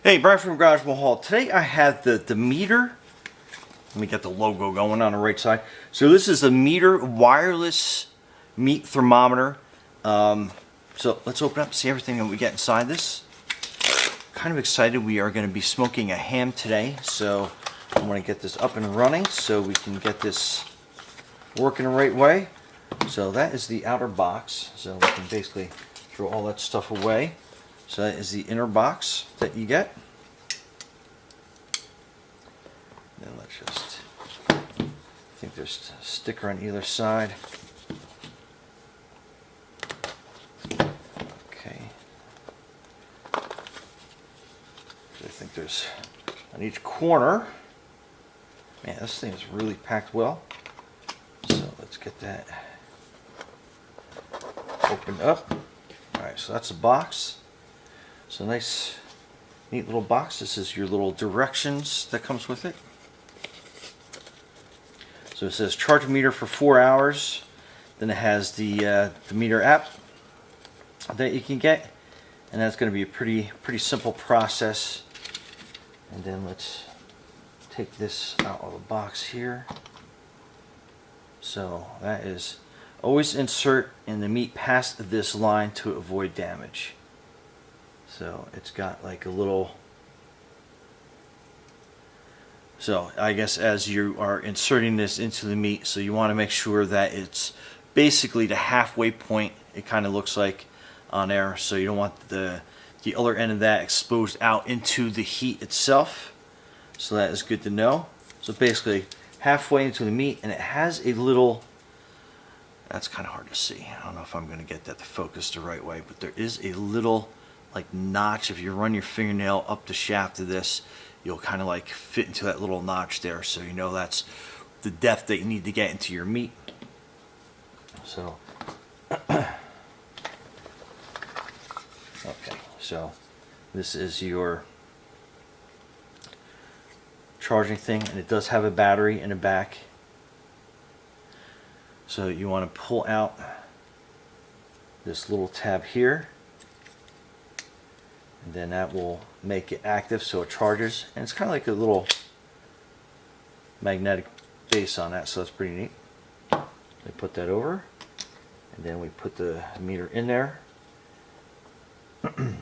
Hey, Brian from Garage Mahal. Today I have the MEATER. Let me get the logo going on the right side. So this is a MEATER wireless meat thermometer. So let's open up and see everything that we get inside this. Kind of excited. We are going to be smoking a ham today. So I want to get this up and running so we can get this working the right way. So that is the outer box. So we can basically throw all that stuff away. So that is the inner box that you get. Then let's just, I think there's a sticker on either side. Okay. I think there's on each corner. Man, this thing is really packed well. So let's get that opened up. Alright, so that's the box. So nice, neat little box. This is your little directions that comes with it. So it says charge meter for 4 hours. Then it has the MEATER app that you can get, and that's going to be a pretty simple process. And then let's take this out of the box here. So that is always insert in the meat past this line to avoid damage. So it's got like a little, so I guess as you are inserting this into the meat, so you want to make sure that it's basically the halfway point, it kind of looks like on there. So you don't want the other end of that exposed out into the heat itself. So that is good to know. So basically halfway into the meat, and it has a little, that's kind of hard to see. I don't know if I'm going to get that to focus the right way, but there is a little like notch. If you run your fingernail up the shaft of this, you'll kind of like fit into that little notch there, so you know that's the depth that you need to get into your meat. So okay, so this is your charging thing, and it does have a battery in the back. So you want to pull out this little tab here, and then that will make it active so it charges, and it's kind of like a little magnetic base on that, so that's pretty neat. We put that over, and then we put the MEATER in there. And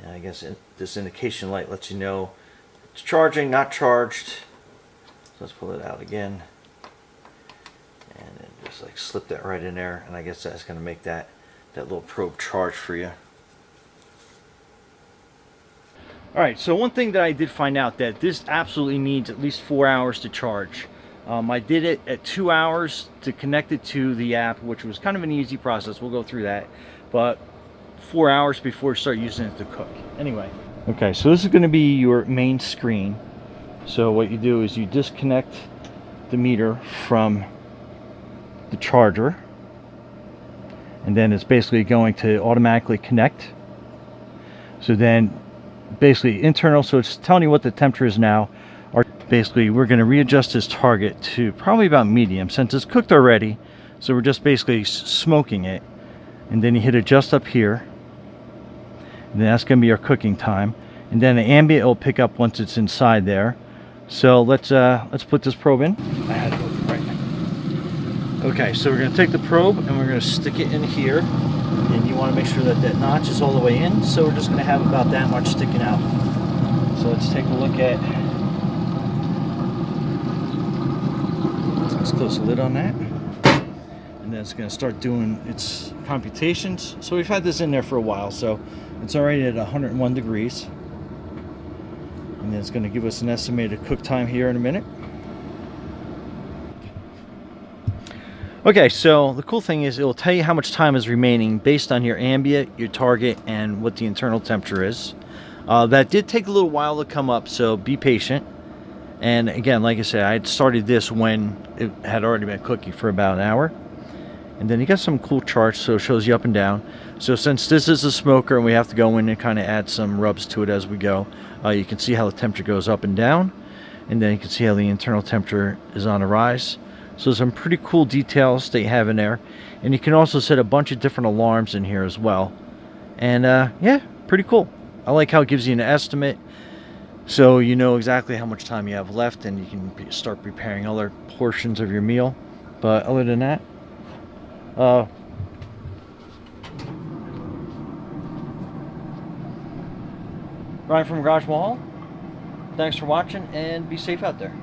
I guess this indication light lets you know it's charging, not charged. So let's pull it out again, and then just like slip that right in there, and I guess that's going to make that little probe charge for you. Alright, so one thing that I did find out, that this absolutely needs at least 4 hours to charge. I did it at 2 hours to connect it to the app, which was kind of an easy process. We'll go through that, but 4 hours before you start using it to cook. Anyway, okay, so this is going to be your main screen. So what you do is you disconnect the MEATER from the charger, and then it's basically going to automatically connect. So then basically internal, so it's telling you what the temperature is now. Or basically we're going to readjust this target to probably about medium since it's cooked already. So we're just basically smoking it, and then you hit adjust up here, and then that's going to be our cooking time, and then the ambient will pick up once it's inside there. So let's put this probe in. I had it open right now. Okay, so we're going to take the probe and we're going to stick it in here, and you want to make sure that that notch is all the way in. So we're just going to have about that much sticking out. So let's take a look at. Let's close the lid on that, and then it's going to start doing its computations. So we've had this in there for a while, so it's already at 101 degrees. And then it's going to give us an estimated cook time here in a minute. Okay, so the cool thing is it will tell you how much time is remaining based on your ambient, your target, and what the internal temperature is. That did take a little while to come up, so be patient. And again, like I said, I had started this when it had already been cooking for about an hour. And then you got some cool charts, so it shows you up and down. So since this is a smoker and we have to go in and kind of add some rubs to it as we go, you can see how the temperature goes up and down, and then you can see how the internal temperature is on the rise. So some pretty cool details that you have in there. And you can also set a bunch of different alarms in here as well. And yeah, pretty cool. I like how it gives you an estimate, so you know exactly how much time you have left, and you can start preparing other portions of your meal. But other than that, Ryan from Garage Mahal, thanks for watching, and be safe out there.